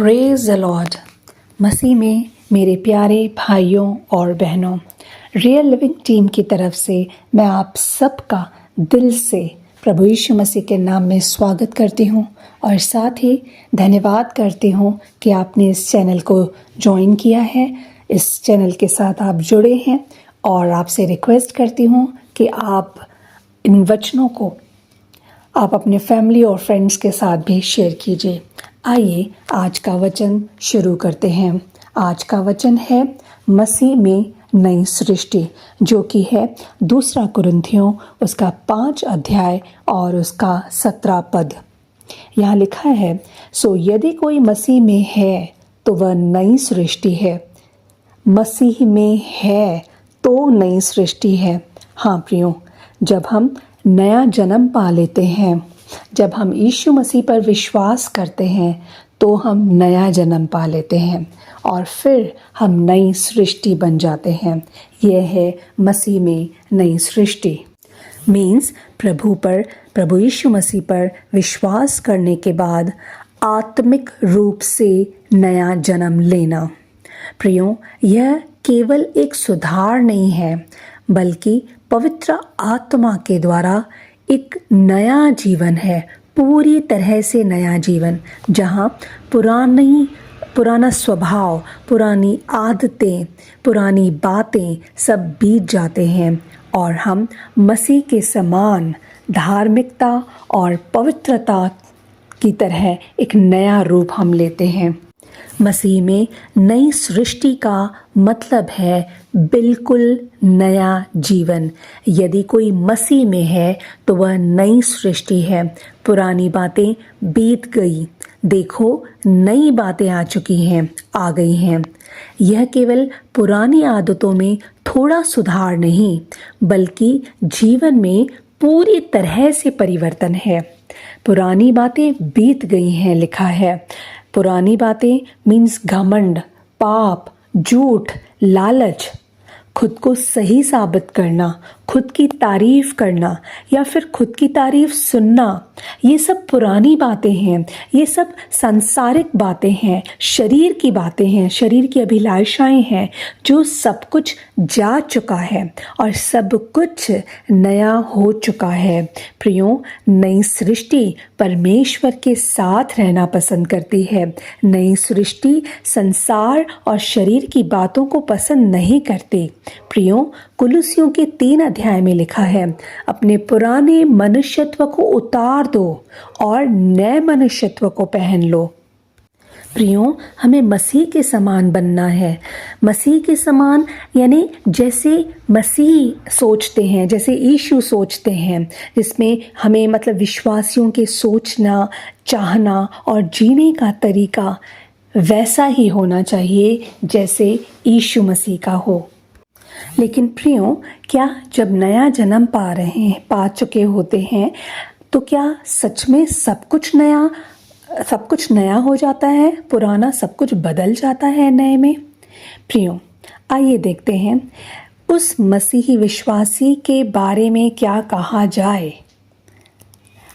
Praise the Lord. मसीह में मेरे प्यारे भाइयों और बहनों, रियल लिविंग टीम की तरफ से मैं आप सबका दिल से प्रभु यीशु मसीह के नाम में स्वागत करती हूँ और साथ ही धन्यवाद करती हूँ कि आपने इस चैनल को ज्वाइन किया है, इस चैनल के साथ आप जुड़े हैं और आपसे रिक्वेस्ट करती हूँ कि आप इन वचनों को आप अपने फैमिली और फ्रेंड्स के साथ भी शेयर कीजिए। आइए आज का वचन शुरू करते हैं। आज का वचन है मसीह में नई सृष्टि, जो कि है 2 कुरिन्थियों उसका 5 अध्याय और उसका 17 पद। यहाँ लिखा है, सो यदि कोई मसीह में है तो वह नई सृष्टि है। मसीह में है तो नई सृष्टि है। हाँ प्रियो, जब हम नया जन्म पा लेते हैं, जब हम यीशु मसीह पर विश्वास करते हैं तो हम नया जन्म पा लेते हैं और फिर हम नई सृष्टि बन जाते हैं। यह है मसीह में नई सृष्टि। मीन्स प्रभु यीशु मसीह पर विश्वास करने के बाद आत्मिक रूप से नया जन्म लेना। प्रियो, यह केवल एक सुधार नहीं है, बल्कि पवित्र आत्मा के द्वारा एक नया जीवन है, पूरी तरह से नया जीवन, जहाँ पुराना स्वभाव, पुरानी आदतें, पुरानी बातें सब बीत जाते हैं और हम मसीह के समान धार्मिकता और पवित्रता की तरह एक नया रूप हम लेते हैं। मसीह में नई सृष्टि का मतलब है बिल्कुल नया जीवन। यदि कोई मसीह में है तो वह नई सृष्टि है। पुरानी बातें बीत गई, देखो नई बातें आ गई हैं। यह केवल पुरानी आदतों में थोड़ा सुधार नहीं, बल्कि जीवन में पूरी तरह से परिवर्तन है। पुरानी बातें बीत गई हैं लिखा है। पुरानी बातें मीन्स घमंड, पाप, झूठ, लालच, खुद को सही साबित करना, खुद की तारीफ करना या फिर खुद की तारीफ सुनना, ये सब पुरानी बातें हैं। ये सब सांसारिक बातें हैं, शरीर की बातें हैं, शरीर की अभिलाषाएं हैं, जो सब कुछ जा चुका है और सब कुछ नया हो चुका है। प्रियो, नई सृष्टि परमेश्वर के साथ रहना पसंद करती है। नई सृष्टि संसार और शरीर की बातों को पसंद नहीं करती। प्रियो, कुलुसियों के 3 अध्याय में लिखा है, अपने पुराने मनुष्यत्व को उतार दो और नए मनुष्यत्व को पहन लो। प्रियो, हमें मसीह के समान बनना है। मसीह के समान यानी जैसे मसीह सोचते हैं, जैसे यीशु सोचते हैं, जिसमें हमें मतलब विश्वासियों के सोचना, चाहना और जीने का तरीका वैसा ही होना चाहिए जैसे यीशु मसीह का हो। लेकिन प्रियो, क्या जब नया जन्म पा चुके होते हैं तो क्या सच में सब कुछ नया हो जाता है? पुराना सब कुछ बदल जाता है नए में? प्रियो, आइए देखते हैं उस मसीही विश्वासी के बारे में क्या कहा जाए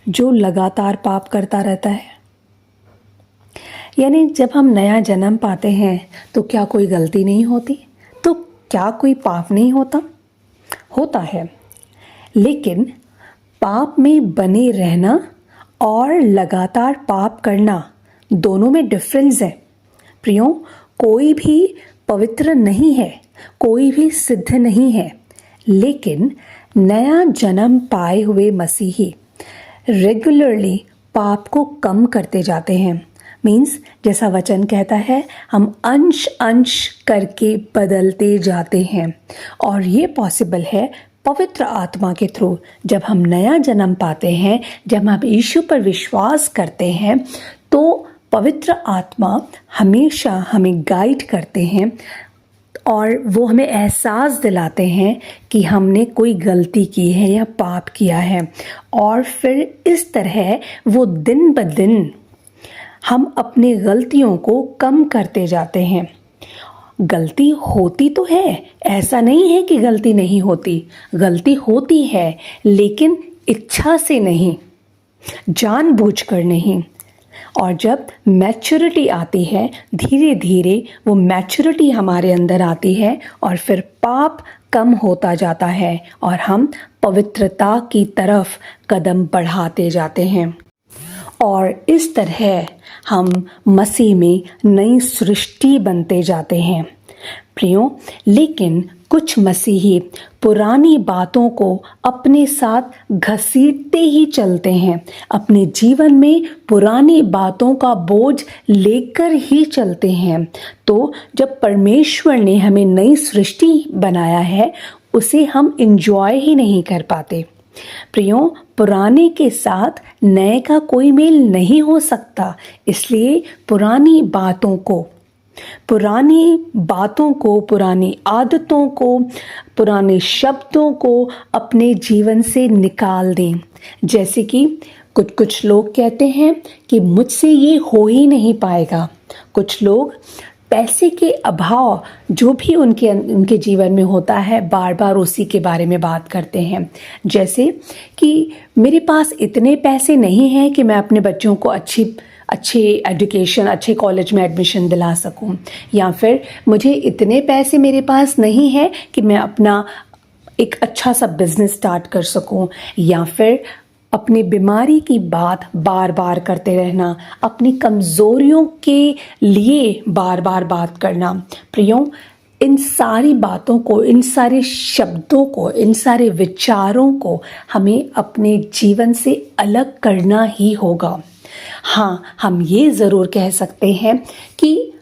जो लगातार पाप करता रहता है। यानी जब हम नया जन्म पाते हैं तो क्या कोई गलती नहीं होती? तो क्या कोई पाप नहीं होता है। लेकिन पाप में बने रहना और लगातार पाप करना, दोनों में डिफरेंस है। प्रियो, कोई भी पवित्र नहीं है, कोई भी सिद्ध नहीं है, लेकिन नया जन्म पाए हुए मसीही रेगुलरली पाप को कम करते जाते हैं। मीन्स जैसा वचन कहता है, हम अंश अंश करके बदलते जाते हैं और ये पॉसिबल है पवित्र आत्मा के थ्रू। जब हम नया जन्म पाते हैं, जब हम यीशु पर विश्वास करते हैं, तो पवित्र आत्मा हमेशा हमें गाइड करते हैं और वो हमें एहसास दिलाते हैं कि हमने कोई गलती की है या पाप किया है। और फिर इस तरह वो दिन ब दिन हम अपनी गलतियों को कम करते जाते हैं। गलती होती तो है, ऐसा नहीं है कि गलती नहीं होती, गलती होती है, लेकिन इच्छा से नहीं, जानबूझकर नहीं। और जब मैच्योरिटी आती है, धीरे धीरे वो मैच्योरिटी हमारे अंदर आती है और फिर पाप कम होता जाता है और हम पवित्रता की तरफ कदम बढ़ाते जाते हैं और इस तरह हम मसीह में नई सृष्टि बनते जाते हैं। प्रियो, लेकिन कुछ मसीही पुरानी बातों को अपने साथ घसीटते ही चलते हैं, अपने जीवन में पुरानी बातों का बोझ लेकर ही चलते हैं। तो जब परमेश्वर ने हमें नई सृष्टि बनाया है, उसे हम एंजॉय ही नहीं कर पाते। प्रियो, पुराने के साथ नए का कोई मेल नहीं हो सकता, इसलिए पुरानी बातों को, पुरानी आदतों को, पुराने शब्दों को अपने जीवन से निकाल दें। जैसे कि कुछ लोग कहते हैं कि मुझसे ये हो ही नहीं पाएगा। कुछ लोग पैसे के अभाव जो भी उनके जीवन में होता है, बार बार उसी के बारे में बात करते हैं। जैसे कि मेरे पास इतने पैसे नहीं हैं कि मैं अपने बच्चों को अच्छी एजुकेशन, अच्छे कॉलेज में एडमिशन दिला सकूं, या फिर मुझे इतने पैसे मेरे पास नहीं है कि मैं अपना एक अच्छा सा बिजनेस स्टार्ट कर सकूं, या फिर अपनी बीमारी की बात बार बार करते रहना, अपनी कमज़ोरियों के लिए बार बार बात करना। प्रियो, इन सारी बातों को, इन सारे शब्दों को, इन सारे विचारों को हमें अपने जीवन से अलग करना ही होगा। हाँ, हम ये ज़रूर कह सकते हैं कि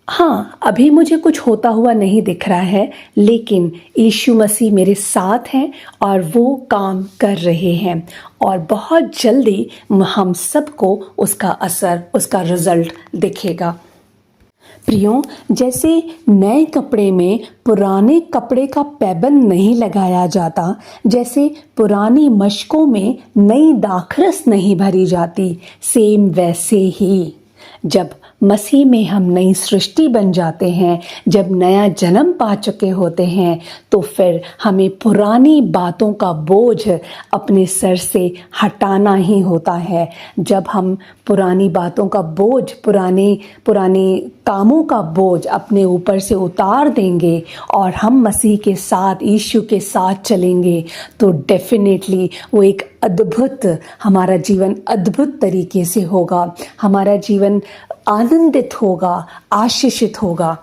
हाँ, अभी मुझे कुछ होता हुआ नहीं दिख रहा है, लेकिन यीशु मसीह मेरे साथ हैं और वो काम कर रहे हैं और बहुत जल्दी हम सबको उसका असर, उसका रिजल्ट दिखेगा। प्रियो, जैसे नए कपड़े में पुराने कपड़े का पैबंद नहीं लगाया जाता, जैसे पुरानी मशकों में नई दाखरस नहीं भरी जाती, सेम वैसे ही जब मसीह में हम नई सृष्टि बन जाते हैं, जब नया जन्म पा चुके होते हैं, तो फिर हमें पुरानी बातों का बोझ अपने सर से हटाना ही होता है। जब हम पुरानी बातों का बोझ, पुराने कामों का बोझ अपने ऊपर से उतार देंगे और हम मसीह के साथ, यीशु के साथ चलेंगे, तो डेफिनेटली वो एक हमारा जीवन अद्भुत तरीके से होगा, हमारा जीवन आनंदित होगा, आशीषित होगा।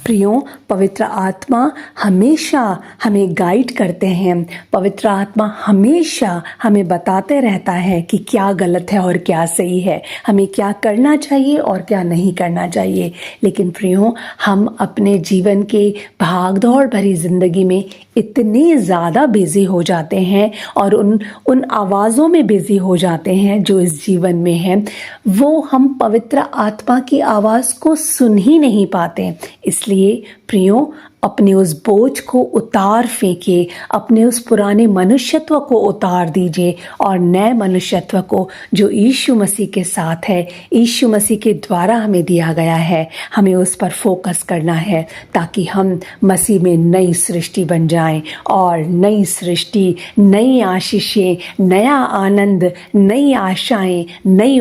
प्रियो, पवित्र आत्मा हमेशा हमें गाइड करते हैं। पवित्र आत्मा हमेशा हमें बताते रहता है कि क्या गलत है और क्या सही है, हमें क्या करना चाहिए और क्या नहीं करना चाहिए। लेकिन प्रियो, हम अपने जीवन के भागदौड़ भरी जिंदगी में इतने ज़्यादा बिजी हो जाते हैं और उन आवाज़ों में बिजी हो जाते हैं जो इस जीवन में हैं, वो हम पवित्र आत्मा की आवाज़ को सुन ही नहीं पाते। इसलिए प्रियो, अपने उस बोझ को उतार फेंकिए, अपने उस पुराने मनुष्यत्व को उतार दीजिए और नए मनुष्यत्व को जो यीशु मसीह के साथ है, यीशु मसीह के द्वारा हमें दिया गया है, हमें उस पर फोकस करना है ताकि हम मसीह में नई सृष्टि बन जाएं और नई सृष्टि, नई आशीषें, नया आनंद, नई आशाएं, नई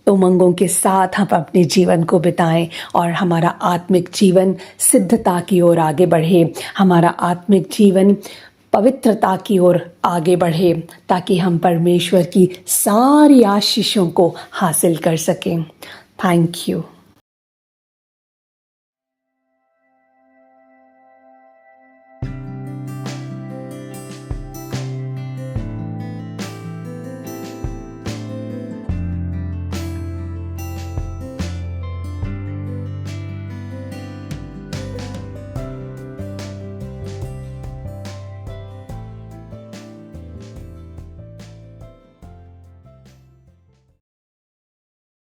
उमंगों के साथ हम अपने जीवन को बिताएं और हमारा आत्मिक जीवन सिद्धता की ओर आगे बढ़े, हमारा आत्मिक जीवन पवित्रता की ओर आगे बढ़े, ताकि हम परमेश्वर की सारी आशीषों को हासिल कर सकें। Thank you.